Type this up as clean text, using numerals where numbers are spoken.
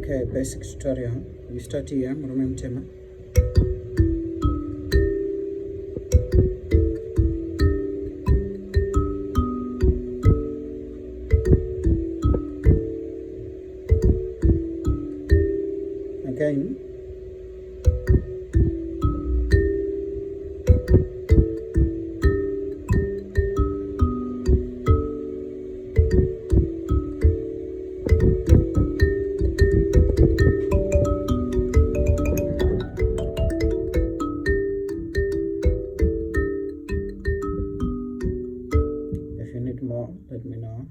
Okay, basic tutorial. We start here, Murume Mtema. Again, if you need more, let me know.